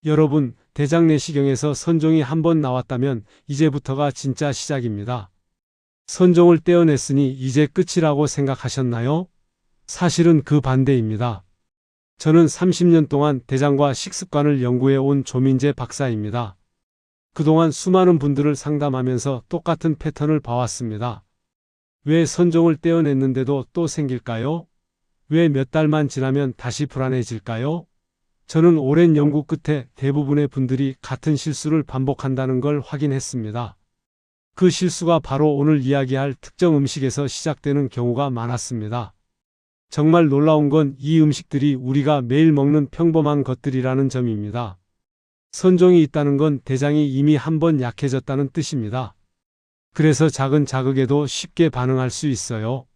여러분, 대장 내시경에서 선종이 한번 나왔다면 이제부터가 진짜 시작입니다. 선종을 떼어냈으니 이제 끝이라고 생각하셨나요? 사실은 그 반대입니다. 저는 30년 동안 대장과 식습관을 연구해 온 조민재 박사입니다. 그동안 수많은 분들을 상담하면서 똑같은 패턴을 봐왔습니다. 왜 선종을 떼어냈는데도 또 생길까요? 왜 몇 달만 지나면 다시 불안해질까요? 저는 오랜 연구 끝에 대부분의 분들이 같은 실수를 반복한다는 걸 확인했습니다. 그 실수가 바로 오늘 이야기할 특정 음식에서 시작되는 경우가 많았습니다. 정말 놀라운 건 이 음식들이 우리가 매일 먹는 평범한 것들이라는 점입니다. 선종이 있다는 건 대장이 이미 한번 약해졌다는 뜻입니다. 그래서 작은 자극에도 쉽게 반응할 수 있어요.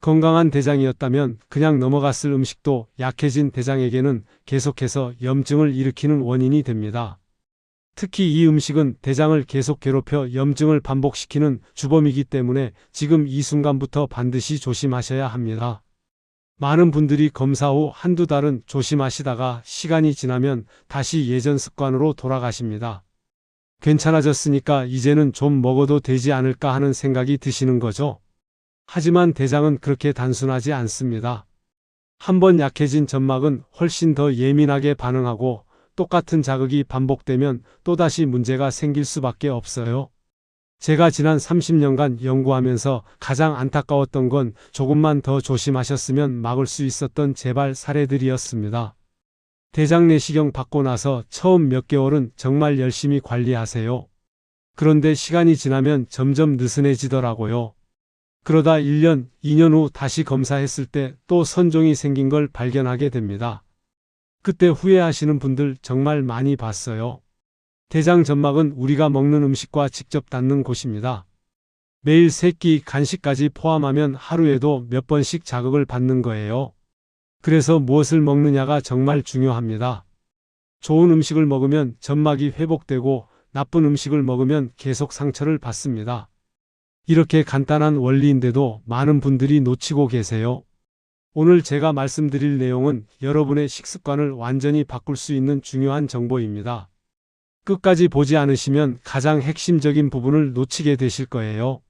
건강한 대장이었다면 그냥 넘어갔을 음식도 약해진 대장에게는 계속해서 염증을 일으키는 원인이 됩니다. 특히 이 음식은 대장을 계속 괴롭혀 염증을 반복시키는 주범이기 때문에 지금 이 순간부터 반드시 조심하셔야 합니다. 많은 분들이 검사 후 한두 달은 조심하시다가 시간이 지나면 다시 예전 습관으로 돌아가십니다. 괜찮아졌으니까 이제는 좀 먹어도 되지 않을까 하는 생각이 드시는 거죠. 하지만 대장은 그렇게 단순하지 않습니다. 한번 약해진 점막은 훨씬 더 예민하게 반응하고 똑같은 자극이 반복되면 또다시 문제가 생길 수밖에 없어요. 제가 지난 30년간 연구하면서 가장 안타까웠던 건 조금만 더 조심하셨으면 막을 수 있었던 재발 사례들이었습니다. 대장 내시경 받고 나서 처음 몇 개월은 정말 열심히 관리하세요. 그런데 시간이 지나면 점점 느슨해지더라고요. 그러다 1년, 2년 후 다시 검사했을 때 또 선종이 생긴 걸 발견하게 됩니다. 그때 후회하시는 분들 정말 많이 봤어요. 대장 점막은 우리가 먹는 음식과 직접 닿는 곳입니다. 매일 3끼 간식까지 포함하면 하루에도 몇 번씩 자극을 받는 거예요. 그래서 무엇을 먹느냐가 정말 중요합니다. 좋은 음식을 먹으면 점막이 회복되고 나쁜 음식을 먹으면 계속 상처를 받습니다. 이렇게 간단한 원리인데도 많은 분들이 놓치고 계세요. 오늘 제가 말씀드릴 내용은 여러분의 식습관을 완전히 바꿀 수 있는 중요한 정보입니다. 끝까지 보지 않으시면 가장 핵심적인 부분을 놓치게 되실 거예요.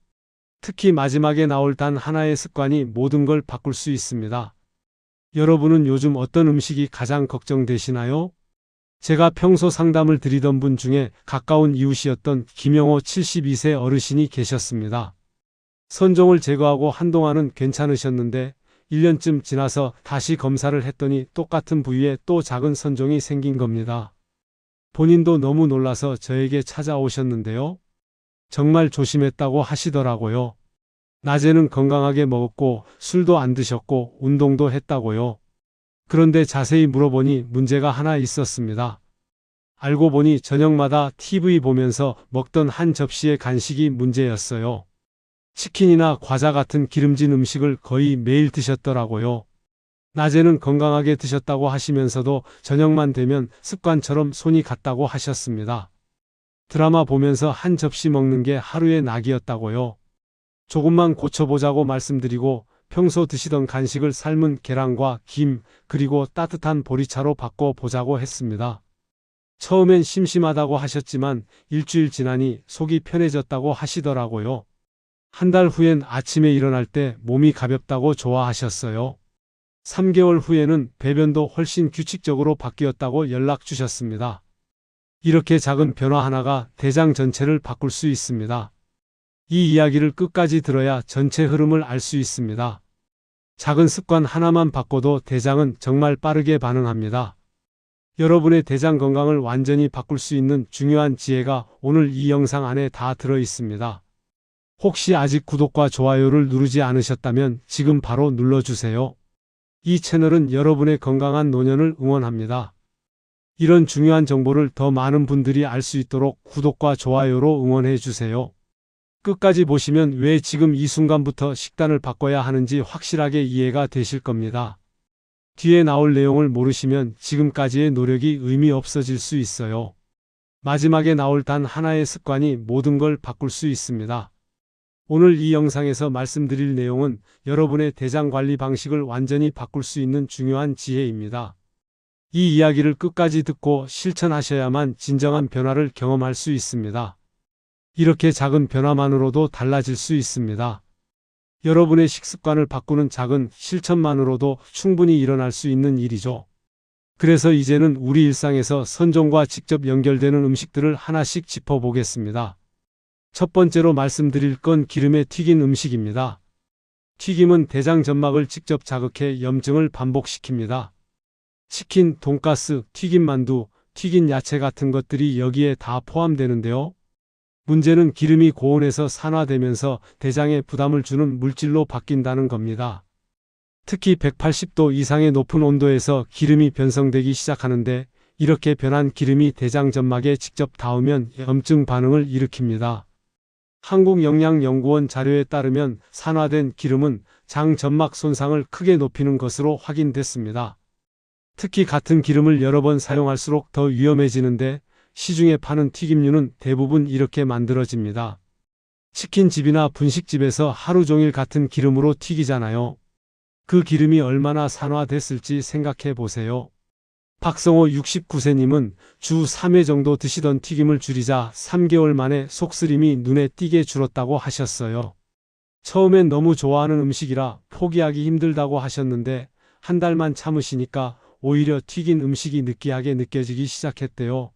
특히 마지막에 나올 단 하나의 습관이 모든 걸 바꿀 수 있습니다. 여러분은 요즘 어떤 음식이 가장 걱정되시나요? 제가 평소 상담을 드리던 분 중에 가까운 이웃이었던 김영호 72세 어르신이 계셨습니다. 선종을 제거하고 한동안은 괜찮으셨는데 1년쯤 지나서 다시 검사를 했더니 똑같은 부위에 또 작은 선종이 생긴 겁니다. 본인도 너무 놀라서 저에게 찾아오셨는데요. 정말 조심했다고 하시더라고요. 낮에는 건강하게 먹었고 술도 안 드셨고 운동도 했다고요. 그런데 자세히 물어보니 문제가 하나 있었습니다. 알고 보니 저녁마다 TV 보면서 먹던 한 접시의 간식이 문제였어요. 치킨이나 과자 같은 기름진 음식을 거의 매일 드셨더라고요. 낮에는 건강하게 드셨다고 하시면서도 저녁만 되면 습관처럼 손이 갔다고 하셨습니다. 드라마 보면서 한 접시 먹는 게 하루의 낙이었다고요. 조금만 고쳐보자고 말씀드리고 평소 드시던 간식을 삶은 계란과 김, 그리고 따뜻한 보리차로 바꿔보자고 했습니다. 처음엔 심심하다고 하셨지만 일주일 지나니 속이 편해졌다고 하시더라고요. 한 달 후엔 아침에 일어날 때 몸이 가볍다고 좋아하셨어요. 3개월 후에는 배변도 훨씬 규칙적으로 바뀌었다고 연락 주셨습니다. 이렇게 작은 변화 하나가 대장 전체를 바꿀 수 있습니다. 이 이야기를 끝까지 들어야 전체 흐름을 알 수 있습니다. 작은 습관 하나만 바꿔도 대장은 정말 빠르게 반응합니다. 여러분의 대장 건강을 완전히 바꿀 수 있는 중요한 지혜가 오늘 이 영상 안에 다 들어 있습니다. 혹시 아직 구독과 좋아요를 누르지 않으셨다면 지금 바로 눌러주세요. 이 채널은 여러분의 건강한 노년을 응원합니다. 이런 중요한 정보를 더 많은 분들이 알 수 있도록 구독과 좋아요로 응원해 주세요. 끝까지 보시면 왜 지금 이 순간부터 식단을 바꿔야 하는지 확실하게 이해가 되실 겁니다. 뒤에 나올 내용을 모르시면 지금까지의 노력이 의미 없어질 수 있어요. 마지막에 나올 단 하나의 습관이 모든 걸 바꿀 수 있습니다. 오늘 이 영상에서 말씀드릴 내용은 여러분의 대장 관리 방식을 완전히 바꿀 수 있는 중요한 지혜입니다. 이 이야기를 끝까지 듣고 실천하셔야만 진정한 변화를 경험할 수 있습니다. 이렇게 작은 변화만으로도 달라질 수 있습니다. 여러분의 식습관을 바꾸는 작은 실천만으로도 충분히 일어날 수 있는 일이죠. 그래서 이제는 우리 일상에서 선종과 직접 연결되는 음식들을 하나씩 짚어보겠습니다. 첫 번째로 말씀드릴 건 기름에 튀긴 음식입니다. 튀김은 대장 점막을 직접 자극해 염증을 반복시킵니다. 치킨, 돈가스, 튀김 만두, 튀긴 야채 같은 것들이 여기에 다 포함되는데요. 문제는 기름이 고온에서 산화되면서 대장에 부담을 주는 물질로 바뀐다는 겁니다. 특히 180도 이상의 높은 온도에서 기름이 변성되기 시작하는데 이렇게 변한 기름이 대장 점막에 직접 닿으면 염증 반응을 일으킵니다. 한국영양연구원 자료에 따르면 산화된 기름은 장 점막 손상을 크게 높이는 것으로 확인됐습니다. 특히 같은 기름을 여러 번 사용할수록 더 위험해지는데 시중에 파는 튀김류는 대부분 이렇게 만들어집니다. 치킨집이나 분식집에서 하루 종일 같은 기름으로 튀기잖아요. 그 기름이 얼마나 산화됐을지 생각해 보세요. 박성호 69세님은 주 3회 정도 드시던 튀김을 줄이자 3개월 만에 속쓰림이 눈에 띄게 줄었다고 하셨어요. 처음엔 너무 좋아하는 음식이라 포기하기 힘들다고 하셨는데 한 달만 참으시니까 오히려 튀긴 음식이 느끼하게 느껴지기 시작했대요.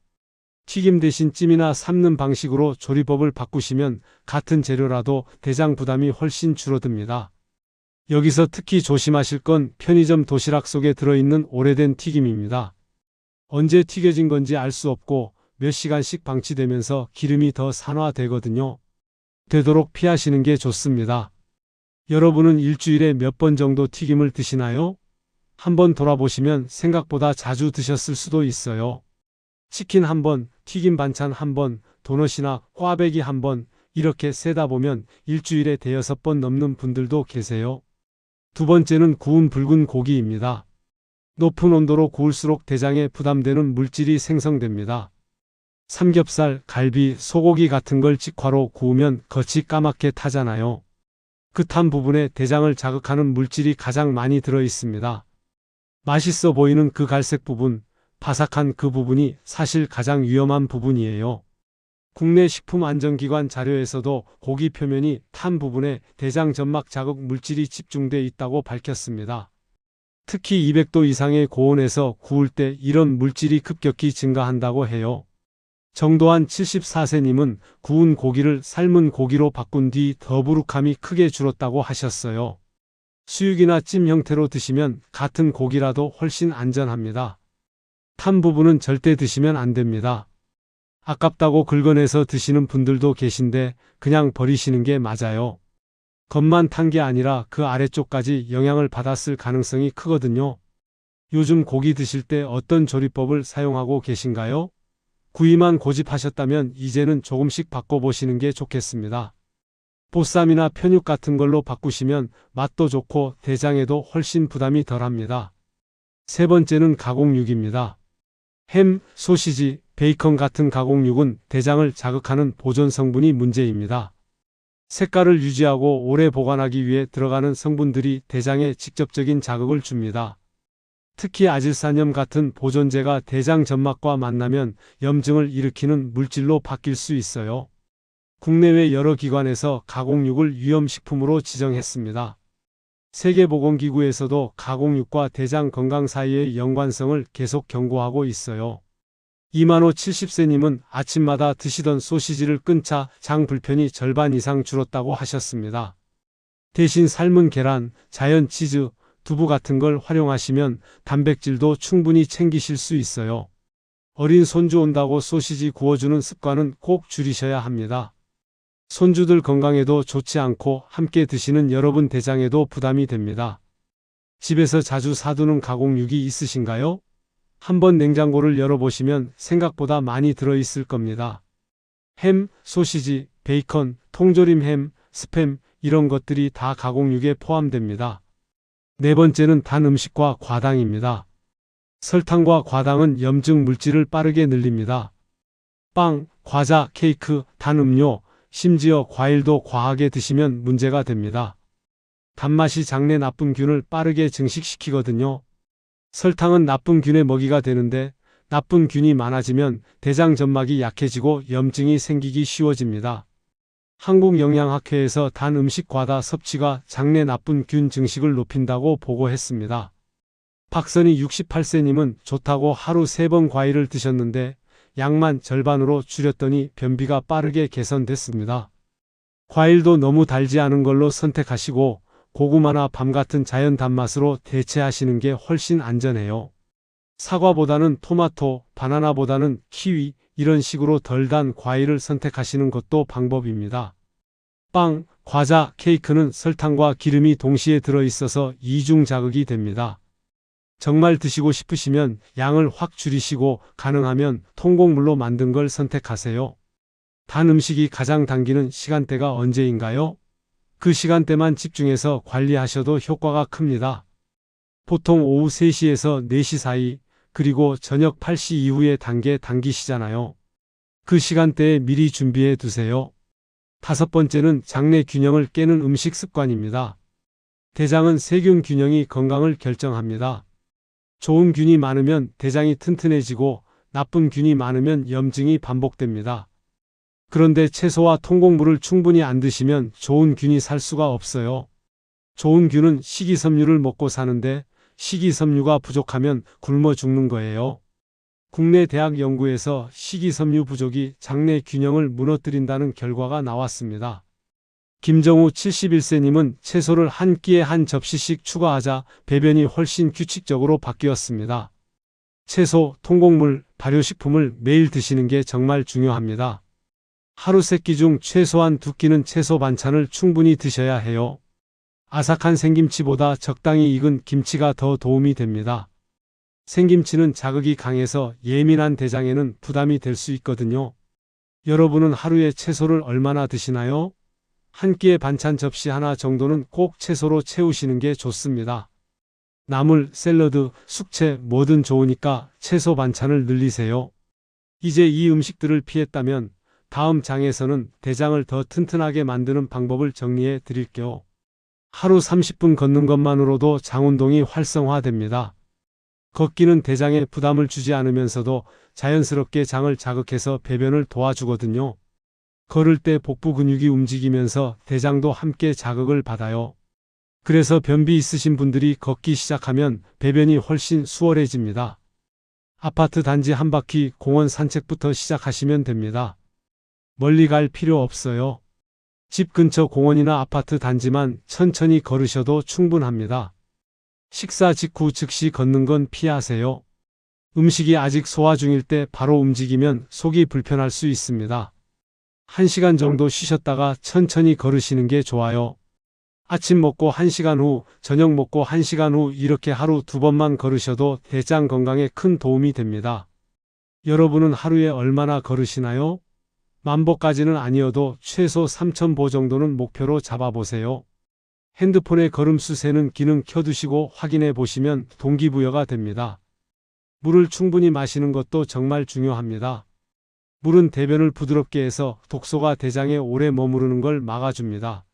튀김 대신 찜이나 삶는 방식으로 조리법을 바꾸시면 같은 재료라도 대장 부담이 훨씬 줄어듭니다. 여기서 특히 조심하실 건 편의점 도시락 속에 들어있는 오래된 튀김입니다. 언제 튀겨진 건지 알 수 없고 몇 시간씩 방치되면서 기름이 더 산화되거든요. 되도록 피하시는 게 좋습니다. 여러분은 일주일에 몇 번 정도 튀김을 드시나요? 한번 돌아보시면 생각보다 자주 드셨을 수도 있어요. 치킨 한 번, 튀김 반찬 한 번, 도넛이나 꽈배기 한 번, 이렇게 세다 보면 일주일에 대여섯 번 넘는 분들도 계세요. 두 번째는 구운 붉은 고기입니다. 높은 온도로 구울수록 대장에 부담되는 물질이 생성됩니다. 삼겹살, 갈비, 소고기 같은 걸 직화로 구우면 겉이 까맣게 타잖아요. 그 탄 부분에 대장을 자극하는 물질이 가장 많이 들어 있습니다. 맛있어 보이는 그 갈색 부분, 바삭한 그 부분이 사실 가장 위험한 부분이에요. 국내 식품안전기관 자료에서도 고기 표면이 탄 부분에 대장 점막 자극 물질이 집중돼 있다고 밝혔습니다. 특히 200도 이상의 고온에서 구울 때 이런 물질이 급격히 증가한다고 해요. 정도한 74세님은 구운 고기를 삶은 고기로 바꾼 뒤 더부룩함이 크게 줄었다고 하셨어요. 수육이나 찜 형태로 드시면 같은 고기라도 훨씬 안전합니다. 탄 부분은 절대 드시면 안 됩니다. 아깝다고 긁어내서 드시는 분들도 계신데 그냥 버리시는 게 맞아요. 겉만 탄 게 아니라 그 아래쪽까지 영향을 받았을 가능성이 크거든요. 요즘 고기 드실 때 어떤 조리법을 사용하고 계신가요? 구이만 고집하셨다면 이제는 조금씩 바꿔보시는 게 좋겠습니다. 보쌈이나 편육 같은 걸로 바꾸시면 맛도 좋고 대장에도 훨씬 부담이 덜합니다. 세 번째는 가공육입니다. 햄, 소시지, 베이컨 같은 가공육은 대장을 자극하는 보존 성분이 문제입니다. 색깔을 유지하고 오래 보관하기 위해 들어가는 성분들이 대장에 직접적인 자극을 줍니다. 특히 아질산염 같은 보존제가 대장 점막과 만나면 염증을 일으키는 물질로 바뀔 수 있어요. 국내외 여러 기관에서 가공육을 위험식품으로 지정했습니다. 세계보건기구에서도 가공육과 대장 건강 사이의 연관성을 계속 경고하고 있어요. 이만호 70세님은 아침마다 드시던 소시지를 끊자 장 불편이 절반 이상 줄었다고 하셨습니다. 대신 삶은 계란, 자연 치즈, 두부 같은 걸 활용하시면 단백질도 충분히 챙기실 수 있어요. 어린 손주 온다고 소시지 구워주는 습관은 꼭 줄이셔야 합니다. 손주들 건강에도 좋지 않고 함께 드시는 여러분 대장에도 부담이 됩니다. 집에서 자주 사두는 가공육이 있으신가요? 한번 냉장고를 열어보시면 생각보다 많이 들어있을 겁니다. 햄, 소시지, 베이컨, 통조림 햄, 스팸 이런 것들이 다 가공육에 포함됩니다. 네 번째는 단 음식과 과당입니다. 설탕과 과당은 염증 물질을 빠르게 늘립니다. 빵, 과자, 케이크, 단 음료, 심지어 과일도 과하게 드시면 문제가 됩니다. 단맛이 장내 나쁜 균을 빠르게 증식시키거든요. 설탕은 나쁜 균의 먹이가 되는데 나쁜 균이 많아지면 대장 점막이 약해지고 염증이 생기기 쉬워집니다. 한국영양학회에서 단 음식 과다 섭취가 장내 나쁜 균 증식을 높인다고 보고했습니다. 박선희 68세님은 좋다고 하루 3번 과일을 드셨는데 양만 절반으로 줄였더니 변비가 빠르게 개선됐습니다. 과일도 너무 달지 않은 걸로 선택하시고 고구마나 밤 같은 자연 단맛으로 대체하시는 게 훨씬 안전해요. 사과보다는 토마토, 바나나보다는 키위, 이런 식으로 덜 단 과일을 선택하시는 것도 방법입니다. 빵, 과자, 케이크는 설탕과 기름이 동시에 들어있어서 이중 자극이 됩니다. 정말 드시고 싶으시면 양을 확 줄이시고 가능하면 통곡물로 만든 걸 선택하세요. 단 음식이 가장 당기는 시간대가 언제인가요? 그 시간대만 집중해서 관리하셔도 효과가 큽니다. 보통 오후 3시에서 4시 사이, 그리고 저녁 8시 이후에 당기시잖아요. 그 시간대에 미리 준비해 두세요. 5번째는 장내 균형을 깨는 음식 습관입니다. 대장은 세균 균형이 건강을 결정합니다. 좋은 균이 많으면 대장이 튼튼해지고 나쁜 균이 많으면 염증이 반복됩니다. 그런데 채소와 통곡물을 충분히 안 드시면 좋은 균이 살 수가 없어요. 좋은 균은 식이섬유를 먹고 사는데 식이섬유가 부족하면 굶어 죽는 거예요. 국내 대학 연구에서 식이섬유 부족이 장내 균형을 무너뜨린다는 결과가 나왔습니다. 김정우 71세님은 채소를 한 끼에 한 접시씩 추가하자 배변이 훨씬 규칙적으로 바뀌었습니다. 채소, 통곡물, 발효식품을 매일 드시는 게 정말 중요합니다. 하루 3끼 중 최소한 2끼는 채소 반찬을 충분히 드셔야 해요. 아삭한 생김치보다 적당히 익은 김치가 더 도움이 됩니다. 생김치는 자극이 강해서 예민한 대장에는 부담이 될 수 있거든요. 여러분은 하루에 채소를 얼마나 드시나요? 한 끼의 반찬 접시 하나 정도는 꼭 채소로 채우시는 게 좋습니다. 나물, 샐러드, 숙채 뭐든 좋으니까 채소 반찬을 늘리세요. 이제 이 음식들을 피했다면 다음 장에서는 대장을 더 튼튼하게 만드는 방법을 정리해 드릴게요. 하루 30분 걷는 것만으로도 장 운동이 활성화됩니다. 걷기는 대장에 부담을 주지 않으면서도 자연스럽게 장을 자극해서 배변을 도와주거든요. 걸을 때 복부 근육이 움직이면서 대장도 함께 자극을 받아요. 그래서 변비 있으신 분들이 걷기 시작하면 배변이 훨씬 수월해집니다. 아파트 단지 한 바퀴 공원 산책부터 시작하시면 됩니다. 멀리 갈 필요 없어요. 집 근처 공원이나 아파트 단지만 천천히 걸으셔도 충분합니다. 식사 직후 즉시 걷는 건 피하세요. 음식이 아직 소화 중일 때 바로 움직이면 속이 불편할 수 있습니다. 1시간 정도 쉬셨다가 천천히 걸으시는 게 좋아요. 아침 먹고 1시간 후, 저녁 먹고 1시간 후 이렇게 하루 2번만 걸으셔도 대장 건강에 큰 도움이 됩니다. 여러분은 하루에 얼마나 걸으시나요? 10,000보까지는 아니어도 최소 3,000보 정도는 목표로 잡아보세요. 핸드폰에 걸음수 세는 기능 켜두시고 확인해 보시면 동기부여가 됩니다. 물을 충분히 마시는 것도 정말 중요합니다. 물은 대변을 부드럽게 해서 독소가 대장에 오래 머무르는 걸 막아줍니다.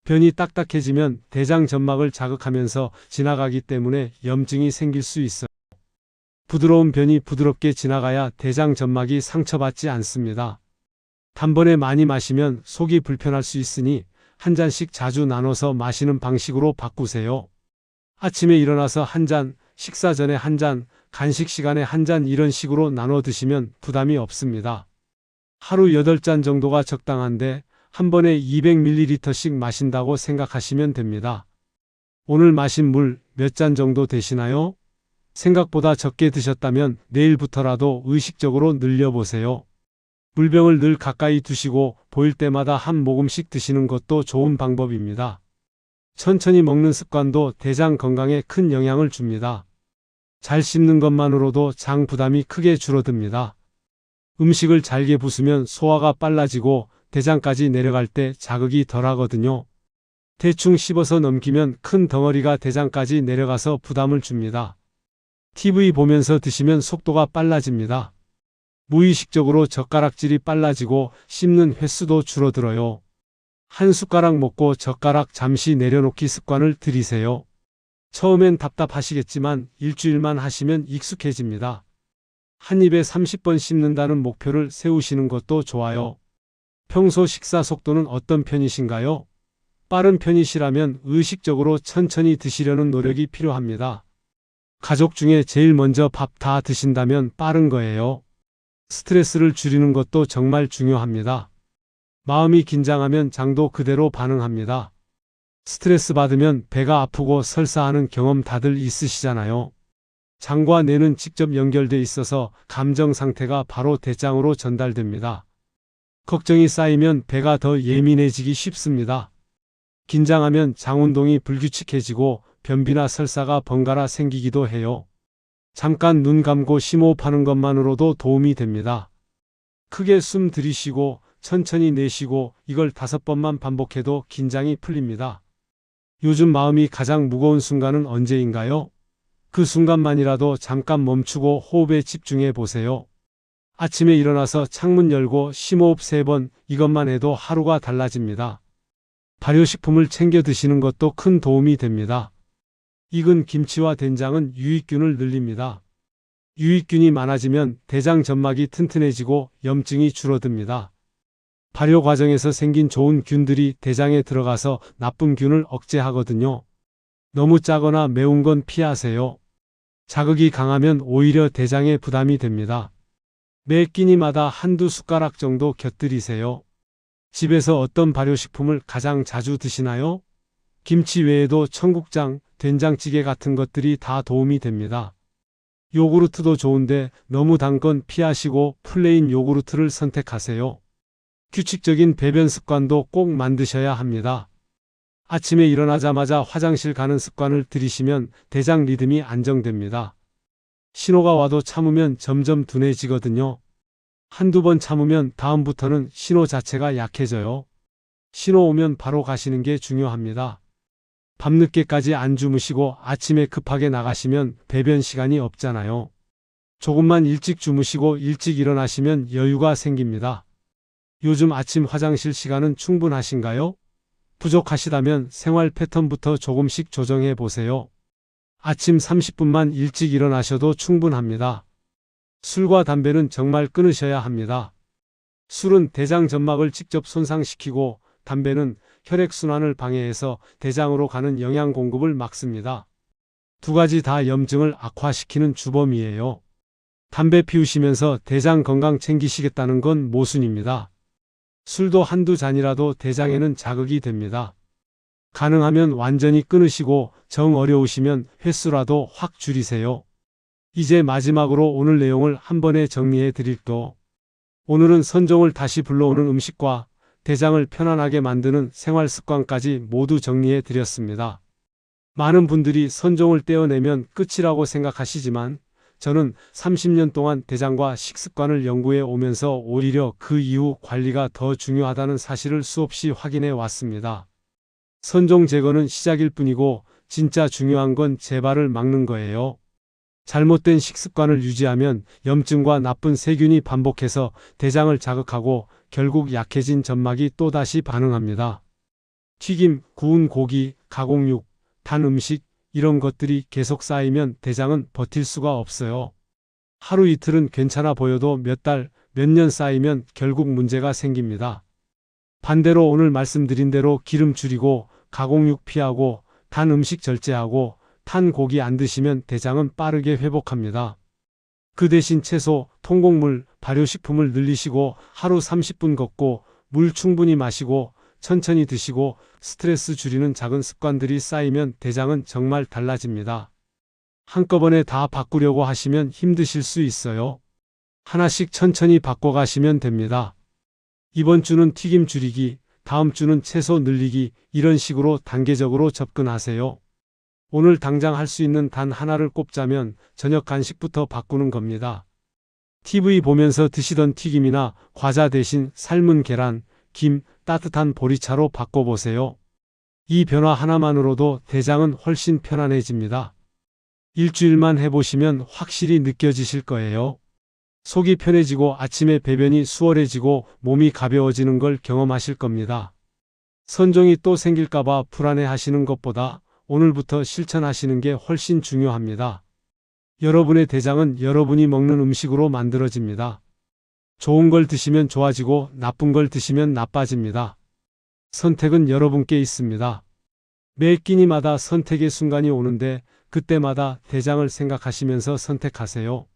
변이 딱딱해지면 대장 점막을 자극하면서 지나가기 때문에 염증이 생길 수 있어요. 부드러운 변이 부드럽게 지나가야 대장 점막이 상처받지 않습니다. 단번에 많이 마시면 속이 불편할 수 있으니 한 잔씩 자주 나눠서 마시는 방식으로 바꾸세요. 아침에 일어나서 한 잔, 식사 전에 한 잔, 간식 시간에 한 잔 이런 식으로 나눠 드시면 부담이 없습니다. 하루 8잔 정도가 적당한데 한 번에 200ml씩 마신다고 생각하시면 됩니다. 오늘 마신 물 몇 잔 정도 되시나요? 생각보다 적게 드셨다면 내일부터라도 의식적으로 늘려보세요. 물병을 늘 가까이 두시고 보일 때마다 한 모금씩 드시는 것도 좋은 방법입니다. 천천히 먹는 습관도 대장 건강에 큰 영향을 줍니다. 잘 씹는 것만으로도 장 부담이 크게 줄어듭니다. 음식을 잘게 부수면 소화가 빨라지고 대장까지 내려갈 때 자극이 덜하거든요. 대충 씹어서 넘기면 큰 덩어리가 대장까지 내려가서 부담을 줍니다. TV 보면서 드시면 속도가 빨라집니다. 무의식적으로 젓가락질이 빨라지고 씹는 횟수도 줄어들어요. 한 숟가락 먹고 젓가락 잠시 내려놓기 습관을 들이세요. 처음엔 답답하시겠지만 일주일만 하시면 익숙해집니다. 한 입에 30번 씹는다는 목표를 세우시는 것도 좋아요. 평소 식사 속도는 어떤 편이신가요? 빠른 편이시라면 의식적으로 천천히 드시려는 노력이 필요합니다. 가족 중에 제일 먼저 밥 다 드신다면 빠른 거예요. 스트레스를 줄이는 것도 정말 중요합니다. 마음이 긴장하면 장도 그대로 반응합니다. 스트레스 받으면 배가 아프고 설사하는 경험 다들 있으시잖아요. 장과 뇌는 직접 연결돼 있어서 감정 상태가 바로 대장으로 전달됩니다. 걱정이 쌓이면 배가 더 예민해지기 쉽습니다. 긴장하면 장 운동이 불규칙해지고 변비나 설사가 번갈아 생기기도 해요. 잠깐 눈 감고 심호흡하는 것만으로도 도움이 됩니다. 크게 숨 들이쉬고 천천히 내쉬고 이걸 5번만 반복해도 긴장이 풀립니다. 요즘 마음이 가장 무거운 순간은 언제인가요? 그 순간만이라도 잠깐 멈추고 호흡에 집중해 보세요. 아침에 일어나서 창문 열고 심호흡 3번, 이것만 해도 하루가 달라집니다. 발효식품을 챙겨 드시는 것도 큰 도움이 됩니다. 익은 김치와 된장은 유익균을 늘립니다. 유익균이 많아지면 대장 점막이 튼튼해지고 염증이 줄어듭니다. 발효 과정에서 생긴 좋은 균들이 대장에 들어가서 나쁜 균을 억제하거든요. 너무 짜거나 매운 건 피하세요. 자극이 강하면 오히려 대장에 부담이 됩니다. 매 끼니마다 한두 숟가락 정도 곁들이세요. 집에서 어떤 발효식품을 가장 자주 드시나요? 김치 외에도 청국장, 된장찌개 같은 것들이 다 도움이 됩니다. 요구르트도 좋은데 너무 단 건 피하시고 플레인 요구르트를 선택하세요. 규칙적인 배변 습관도 꼭 만드셔야 합니다. 아침에 일어나자마자 화장실 가는 습관을 들이시면 대장 리듬이 안정됩니다. 신호가 와도 참으면 점점 둔해지거든요. 한두 번 참으면 다음부터는 신호 자체가 약해져요. 신호 오면 바로 가시는 게 중요합니다. 밤늦게까지 안 주무시고 아침에 급하게 나가시면 배변 시간이 없잖아요. 조금만 일찍 주무시고 일찍 일어나시면 여유가 생깁니다. 요즘 아침 화장실 시간은 충분하신가요? 부족하시다면 생활 패턴부터 조금씩 조정해 보세요. 아침 30분만 일찍 일어나셔도 충분합니다. 술과 담배는 정말 끊으셔야 합니다. 술은 대장 점막을 직접 손상시키고 담배는 혈액순환을 방해해서 대장으로 가는 영양 공급을 막습니다. 두 가지 다 염증을 악화시키는 주범이에요. 담배 피우시면서 대장 건강 챙기시겠다는 건 모순입니다. 술도 한두 잔이라도 대장에는 자극이 됩니다. 가능하면 완전히 끊으시고 정 어려우시면 횟수라도 확 줄이세요. 이제 마지막으로 오늘 내용을 한 번에 정리해 드릴게요. 오늘은 선종을 다시 불러오는 음식과 대장을 편안하게 만드는 생활 습관까지 모두 정리해 드렸습니다. 많은 분들이 선종을 떼어내면 끝이라고 생각하시지만 저는 30년 동안 대장과 식습관을 연구해 오면서 오히려 그 이후 관리가 더 중요하다는 사실을 수없이 확인해 왔습니다. 선종 제거는 시작일 뿐이고 진짜 중요한 건 재발을 막는 거예요. 잘못된 식습관을 유지하면 염증과 나쁜 세균이 반복해서 대장을 자극하고 결국 약해진 점막이 또다시 반응합니다. 튀김, 구운 고기, 가공육, 단 음식 이런 것들이 계속 쌓이면 대장은 버틸 수가 없어요. 하루 이틀은 괜찮아 보여도 몇 달, 몇 년 쌓이면 결국 문제가 생깁니다. 반대로 오늘 말씀드린 대로 기름 줄이고 가공육 피하고 단 음식 절제하고 탄 고기 안 드시면 대장은 빠르게 회복합니다. 그 대신 채소, 통곡물, 발효식품을 늘리시고 하루 30분 걷고 물 충분히 마시고 천천히 드시고 스트레스 줄이는 작은 습관들이 쌓이면 대장은 정말 달라집니다. 한꺼번에 다 바꾸려고 하시면 힘드실 수 있어요. 하나씩 천천히 바꿔가시면 됩니다. 이번 주는 튀김 줄이기, 다음 주는 채소 늘리기 이런 식으로 단계적으로 접근하세요. 오늘 당장 할 수 있는 단 하나를 꼽자면 저녁 간식부터 바꾸는 겁니다. TV 보면서 드시던 튀김이나 과자 대신 삶은 계란, 김, 따뜻한 보리차로 바꿔보세요. 이 변화 하나만으로도 대장은 훨씬 편안해집니다. 일주일만 해보시면 확실히 느껴지실 거예요. 속이 편해지고 아침에 배변이 수월해지고 몸이 가벼워지는 걸 경험하실 겁니다. 선종이 또 생길까봐 불안해하시는 것보다 오늘부터 실천하시는 게 훨씬 중요합니다. 여러분의 대장은 여러분이 먹는 음식으로 만들어집니다. 좋은 걸 드시면 좋아지고 나쁜 걸 드시면 나빠집니다. 선택은 여러분께 있습니다. 매 끼니마다 선택의 순간이 오는데 그때마다 대장을 생각하시면서 선택하세요.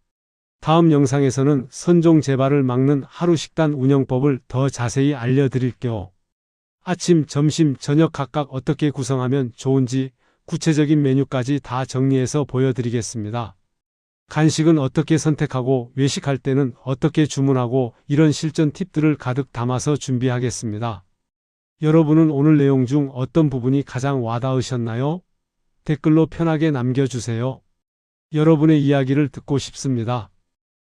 다음 영상에서는 선종 재발을 막는 하루 식단 운영법을 더 자세히 알려드릴게요. 아침, 점심, 저녁 각각 어떻게 구성하면 좋은지 구체적인 메뉴까지 다 정리해서 보여드리겠습니다. 간식은 어떻게 선택하고 외식할 때는 어떻게 주문하고 이런 실전 팁들을 가득 담아서 준비하겠습니다. 여러분은 오늘 내용 중 어떤 부분이 가장 와닿으셨나요? 댓글로 편하게 남겨주세요. 여러분의 이야기를 듣고 싶습니다.